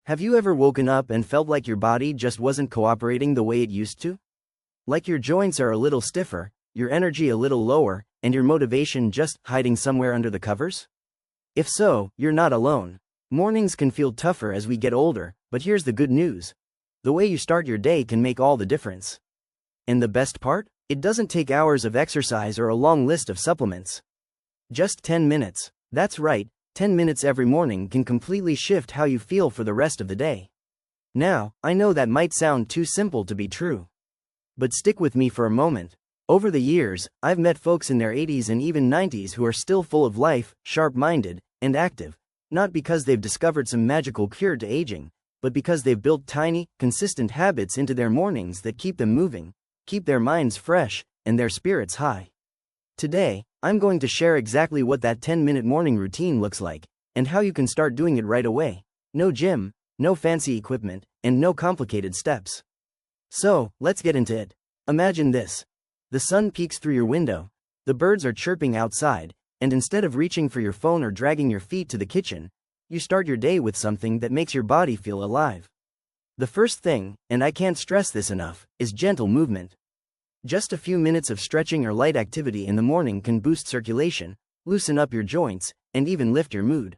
Have you ever woken up and felt like your body just wasn't cooperating the way it used to? Like your joints are a little stiffer, your energy a little lower, and your motivation just hiding somewhere under the covers? If so, you're not alone. Mornings can feel tougher as we get older, but here's the good news. The way you start your day can make all the difference. And the best part? It doesn't take hours of exercise or a long list of supplements. Just 10 minutes. That's right, 10 minutes every morning can completely shift how you feel for the rest of the day. Now, I know that might sound too simple to be true. But stick with me for a moment. Over the years, I've met folks in their 80s and even 90s who are still full of life, sharp-minded, and active, not because they've discovered some magical cure to aging, but because they've built tiny, consistent habits into their mornings that keep them moving, keep their minds fresh, and their spirits high. Today, I'm going to share exactly what that 10-minute morning routine looks like, and how you can start doing it right away. No gym, no fancy equipment, and no complicated steps. So, let's get into it. Imagine this. The sun peeks through your window, the birds are chirping outside, and instead of reaching for your phone or dragging your feet to the kitchen, you start your day with something that makes your body feel alive. The first thing, and I can't stress this enough, is gentle movement. Just a few minutes of stretching or light activity in the morning can boost circulation, loosen up your joints, and even lift your mood.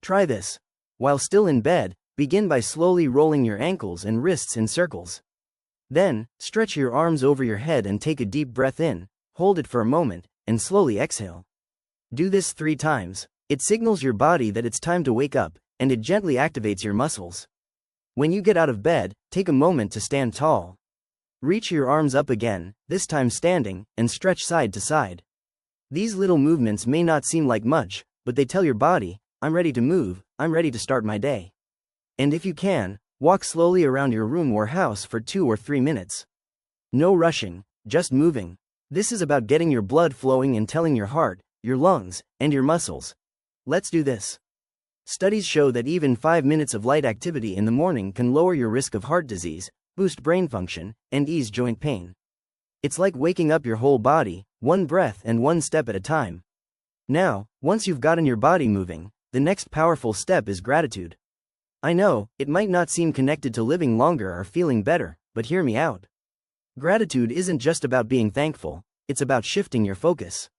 Try this. While still in bed, begin by slowly rolling your ankles and wrists in circles. Then, stretch your arms over your head and take a deep breath in, hold it for a moment, and slowly exhale. Do this 3 times. It signals your body that it's time to wake up, and it gently activates your muscles. When you get out of bed, take a moment to stand tall. Reach your arms up again, this time standing, and stretch side to side. These little movements may not seem like much, but they tell your body, I'm ready to move, I'm ready to start my day. And if you can, walk slowly around your room or house for 2 or 3 minutes. No rushing, just moving. This is about getting your blood flowing and telling your heart, your lungs, and your muscles, let's do this. Studies show that even 5 minutes of light activity in the morning can lower your risk of heart disease, boost brain function, and ease joint pain. It's like waking up your whole body, one breath and one step at a time. Now, once you've gotten your body moving, the next powerful step is gratitude. I know, it might not seem connected to living longer or feeling better, but hear me out. Gratitude isn't just about being thankful, it's about shifting your focus.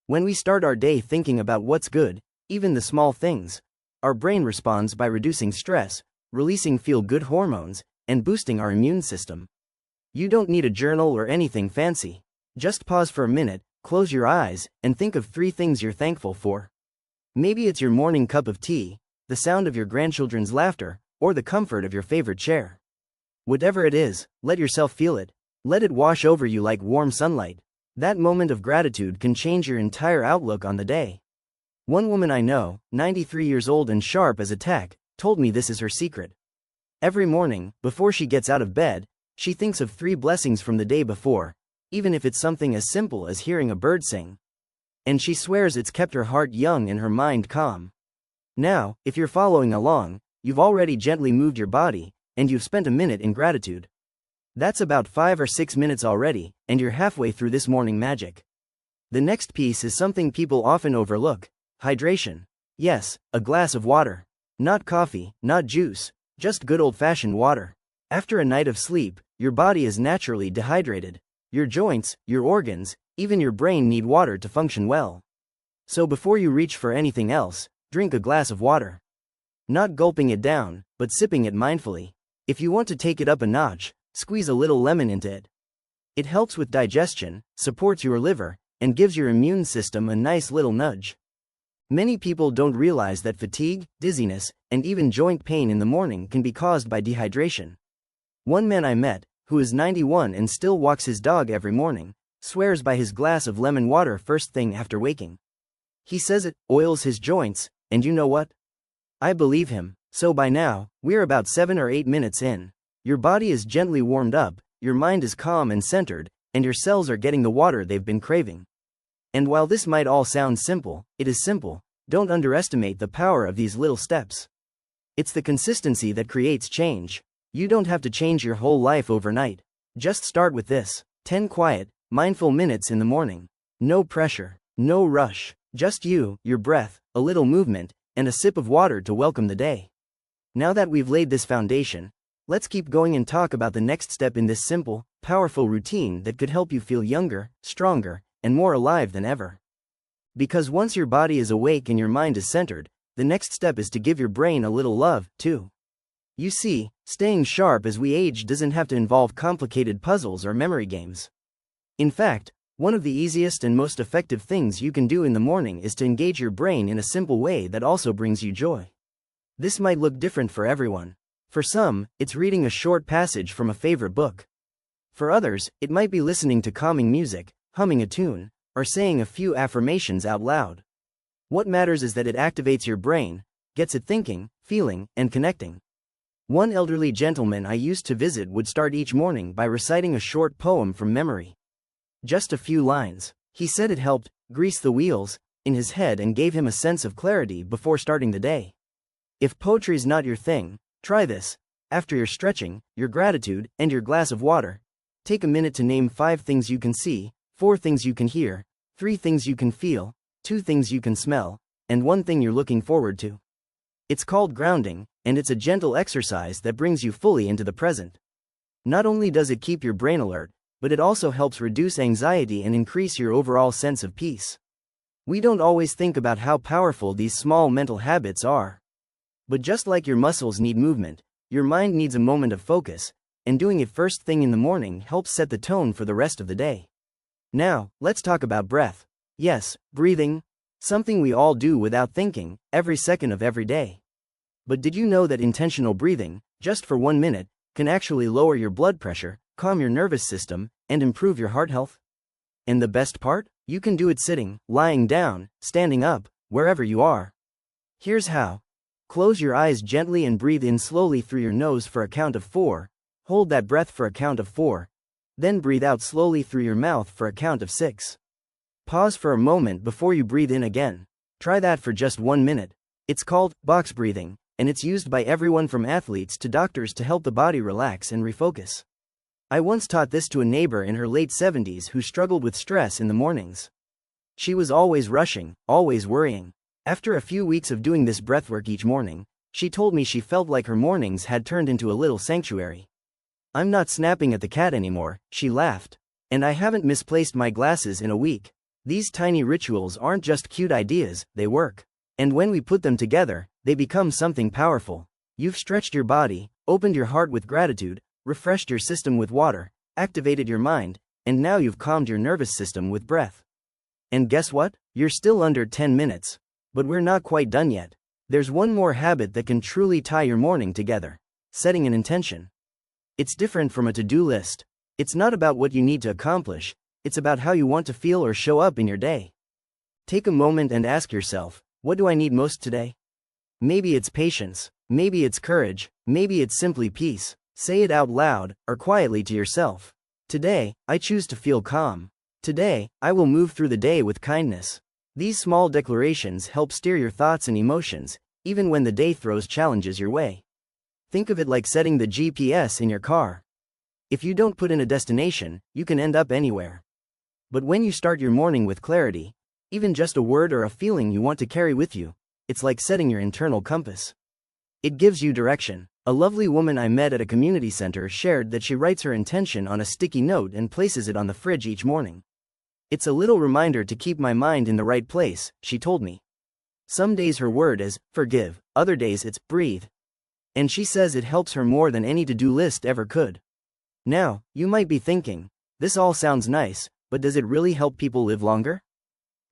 When we start our day thinking about what's good, even the small things, our brain responds by reducing stress, releasing feel-good hormones, and boosting our immune system. You don't need a journal or anything fancy. Just pause for a minute, close your eyes, and think of 3 things you're thankful for. Maybe it's your morning cup of tea, the sound of your grandchildren's laughter, or the comfort of your favorite chair. Whatever it is, let yourself feel it. Let it wash over you like warm sunlight. That moment of gratitude can change your entire outlook on the day. One woman I know, 93 years old and sharp as a tack, told me this is her secret. Every morning, before she gets out of bed, she thinks of 3 blessings from the day before, even if it's something as simple as hearing a bird sing. And she swears it's kept her heart young and her mind calm. Now, if you're following along, you've already gently moved your body, and you've spent a minute in gratitude. That's about 5 or 6 minutes already, and you're halfway through this morning magic. The next piece is something people often overlook: hydration. Yes, a glass of water. Not coffee, not juice, just good old-fashioned water. After a night of sleep, your body is naturally dehydrated. Your joints, your organs, even your brain need water to function well. So before you reach for anything else, drink a glass of water. Not gulping it down, but sipping it mindfully. If you want to take it up a notch, squeeze a little lemon into it. It helps with digestion, supports your liver, and gives your immune system a nice little nudge. Many people don't realize that fatigue, dizziness, and even joint pain in the morning can be caused by dehydration. One man I met, who is 91 and still walks his dog every morning, swears by his glass of lemon water first thing after waking. He says it oils his joints, and you know what? I believe him. So by now, we're about 7 or 8 minutes in. Your body is gently warmed up, your mind is calm and centered, and your cells are getting the water they've been craving. And while this might all sound simple, it is simple. Don't underestimate the power of these little steps. It's the consistency that creates change. You don't have to change your whole life overnight. Just start with this: 10 quiet, mindful minutes in the morning. No pressure, no rush, just you, your breath, a little movement, and a sip of water to welcome the day. Now that we've laid this foundation, let's keep going and talk about the next step in this simple, powerful routine that could help you feel younger, stronger, and more alive than ever. Because once your body is awake and your mind is centered, the next step is to give your brain a little love, too. You see, staying sharp as we age doesn't have to involve complicated puzzles or memory games. In fact, one of the easiest and most effective things you can do in the morning is to engage your brain in a simple way that also brings you joy. This might look different for everyone. For some, it's reading a short passage from a favorite book. For others, it might be listening to calming music, humming a tune, or saying a few affirmations out loud. What matters is that it activates your brain, gets it thinking, feeling, and connecting. One elderly gentleman I used to visit would start each morning by reciting a short poem from memory. Just a few lines. He said it helped grease the wheels in his head and gave him a sense of clarity before starting the day. If poetry's not your thing, try this. After your stretching, your gratitude, and your glass of water, take a minute to name 5 things you can see, 4 things you can hear, 3 things you can feel, 2 things you can smell, and 1 thing you're looking forward to. It's called grounding, and it's a gentle exercise that brings you fully into the present. Not only does it keep your brain alert, but it also helps reduce anxiety and increase your overall sense of peace. We don't always think about how powerful these small mental habits are. But just like your muscles need movement, your mind needs a moment of focus, and doing it first thing in the morning helps set the tone for the rest of the day. Now, let's talk about breath. Yes, breathing. Something we all do without thinking, every second of every day. But did you know that intentional breathing, just for 1 minute, can actually lower your blood pressure, calm your nervous system, and improve your heart health? And the best part? You can do it sitting, lying down, standing up, wherever you are. Here's how. Close your eyes gently and breathe in slowly through your nose for a count of 4, hold that breath for a count of 4, then breathe out slowly through your mouth for a count of 6. Pause for a moment before you breathe in again. Try that for just 1 minute. It's called box breathing, and it's used by everyone from athletes to doctors to help the body relax and refocus. I once taught this to a neighbor in her late 70s who struggled with stress in the mornings. She was always rushing, always worrying. After a few weeks of doing this breathwork each morning, she told me she felt like her mornings had turned into a little sanctuary. I'm not snapping at the cat anymore, she laughed. And I haven't misplaced my glasses in a week. These tiny rituals aren't just cute ideas, they work. And when we put them together, they become something powerful. You've stretched your body, opened your heart with gratitude, refreshed your system with water, activated your mind, and now you've calmed your nervous system with breath. And guess what? You're still under 10 minutes. But we're not quite done yet. There's one more habit that can truly tie your morning together. Setting an intention. It's different from a to-do list. It's not about what you need to accomplish, it's about how you want to feel or show up in your day. Take a moment and ask yourself, what do I need most today? Maybe it's patience, maybe it's courage, maybe it's simply peace. Say it out loud, or quietly to yourself. Today, I choose to feel calm. Today, I will move through the day with kindness. These small declarations help steer your thoughts and emotions, even when the day throws challenges your way. Think of it like setting the GPS in your car. If you don't put in a destination, you can end up anywhere. But when you start your morning with clarity, even just a word or a feeling you want to carry with you, it's like setting your internal compass. It gives you direction. A lovely woman I met at a community center shared that she writes her intention on a sticky note and places it on the fridge each morning. It's a little reminder to keep my mind in the right place, she told me. Some days her word is, forgive, other days it's, breathe. And she says it helps her more than any to-do list ever could. Now, you might be thinking, this all sounds nice, but does it really help people live longer?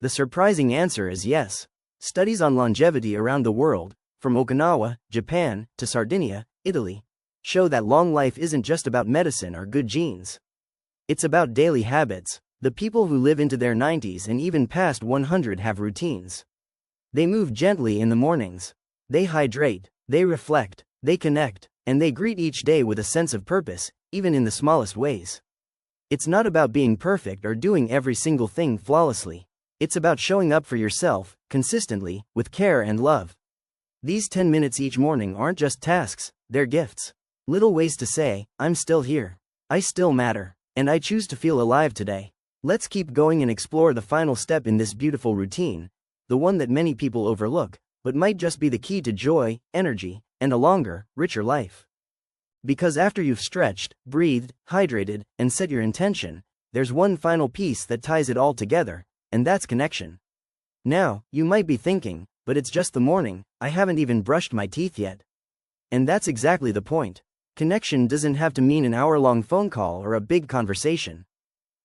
The surprising answer is yes. Studies on longevity around the world, from Okinawa, Japan, to Sardinia, Italy, show that long life isn't just about medicine or good genes. It's about daily habits. The people who live into their 90s and even past 100 have routines. They move gently in the mornings. They hydrate, they reflect, they connect, and they greet each day with a sense of purpose, even in the smallest ways. It's not about being perfect or doing every single thing flawlessly. It's about showing up for yourself, consistently, with care and love. These 10 minutes each morning aren't just tasks, they're gifts. Little ways to say, I'm still here. I still matter. And I choose to feel alive today. Let's keep going and explore the final step in this beautiful routine, the one that many people overlook, but might just be the key to joy, energy, and a longer, richer life. Because after you've stretched, breathed, hydrated, and set your intention, there's one final piece that ties it all together, and that's connection. Now, you might be thinking, but it's just the morning, I haven't even brushed my teeth yet. And that's exactly the point. Connection doesn't have to mean an hour-long phone call or a big conversation.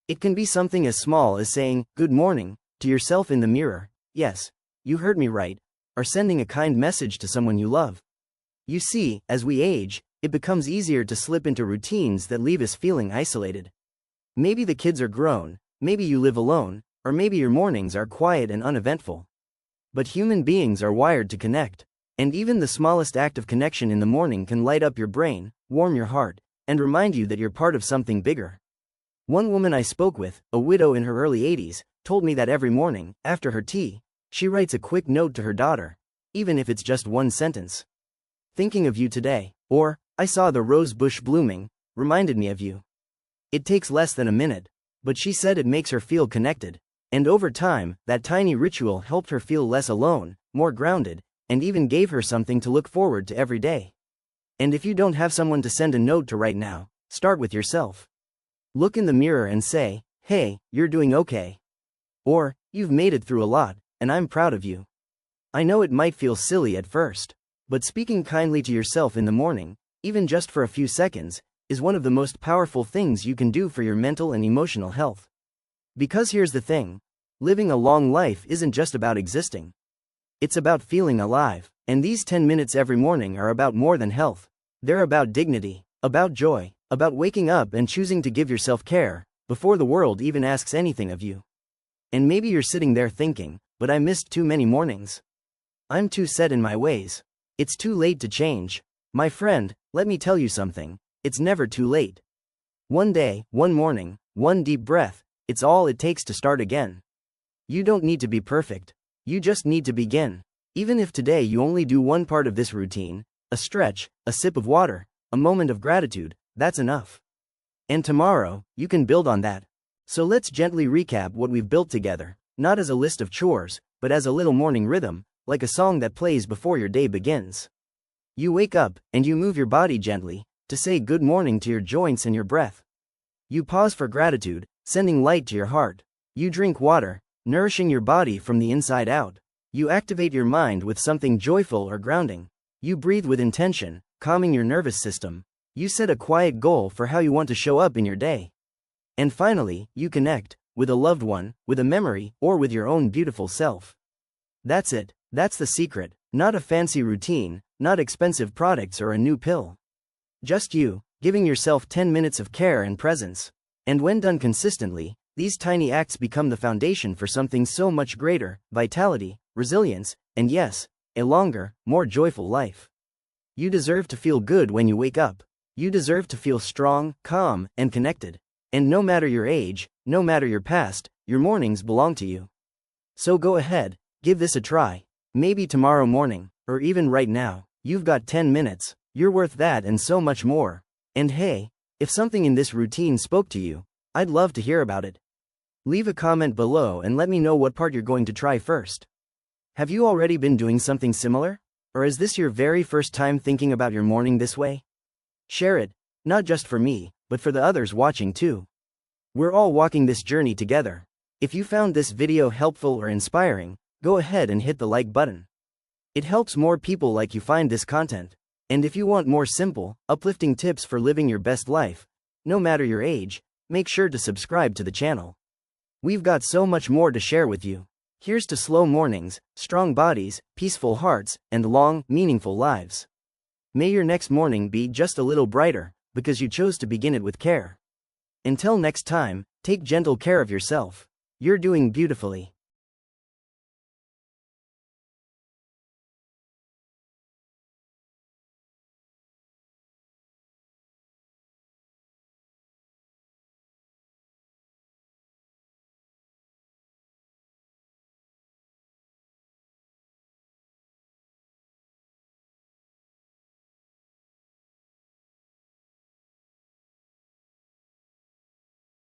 It can be something as small as saying, "Good morning," to yourself in the mirror. Yes, you heard me right. Or sending a kind message to someone you love. You see, as we age, it becomes easier to slip into routines that leave us feeling isolated. Maybe the kids are grown, maybe you live alone, or maybe your mornings are quiet and uneventful. But human beings are wired to connect, and even the smallest act of connection in the morning can light up your brain, warm your heart, and remind you that you're part of something bigger. One woman I spoke with, a widow in her early 80s, told me that every morning, after her tea, she writes a quick note to her daughter, even if it's just one sentence. "Thinking of you today," or, "I saw the rose bush blooming, reminded me of you." It takes less than a minute, but she said it makes her feel connected, and over time, that tiny ritual helped her feel less alone, more grounded, and even gave her something to look forward to every day. And if you don't have someone to send a note to right now, start with yourself. Look in the mirror and say, "Hey, you're doing okay." Or, "You've made it through a lot, and I'm proud of you." I know it might feel silly at first, but speaking kindly to yourself in the morning, even just for a few seconds, is one of the most powerful things you can do for your mental and emotional health. Because here's the thing, living a long life isn't just about existing. It's about feeling alive, and these 10 minutes every morning are about more than health. They're about dignity, about joy, about waking up and choosing to give yourself care, before the world even asks anything of you. And maybe you're sitting there thinking, "But I missed too many mornings. I'm too set in my ways. It's too late to change." My friend, let me tell you something, it's never too late. One day, one morning, one deep breath, it's all it takes to start again. You don't need to be perfect. You just need to begin. Even if today you only do one part of this routine, a stretch, a sip of water, a moment of gratitude, that's enough. And tomorrow, you can build on that. So let's gently recap what we've built together, not as a list of chores, but as a little morning rhythm, like a song that plays before your day begins. You wake up, and you move your body gently, to say good morning to your joints and your breath. You pause for gratitude, sending light to your heart. You drink water, nourishing your body from the inside out. You activate your mind with something joyful or grounding. You breathe with intention, calming your nervous system. You set a quiet goal for how you want to show up in your day. And finally, you connect, with a loved one, with a memory, or with your own beautiful self. That's it. That's the secret. Not a fancy routine, not expensive products or a new pill. Just you, giving yourself 10 minutes of care and presence. And when done consistently, these tiny acts become the foundation for something so much greater: vitality, resilience, and yes, a longer, more joyful life. You deserve to feel good when you wake up. You deserve to feel strong, calm, and connected. And no matter your age, no matter your past, your mornings belong to you. So go ahead, give this a try. Maybe tomorrow morning, or even right now. You've got 10 minutes. You're worth that and so much more. And hey, if something in this routine spoke to you, I'd love to hear about it. Leave a comment below and let me know what part you're going to try first. Have you already been doing something similar? Or is this your very first time thinking about your morning this way? Share it, not just for me, but for the others watching too. We're all walking this journey together. If you found this video helpful or inspiring, go ahead and hit the like button. It helps more people like you find this content. And if you want more simple, uplifting tips for living your best life, no matter your age, make sure to subscribe to the channel. We've got so much more to share with you. Here's to slow mornings, strong bodies, peaceful hearts, and long, meaningful lives. May your next morning be just a little brighter, because you chose to begin it with care. Until next time, take gentle care of yourself. You're doing beautifully.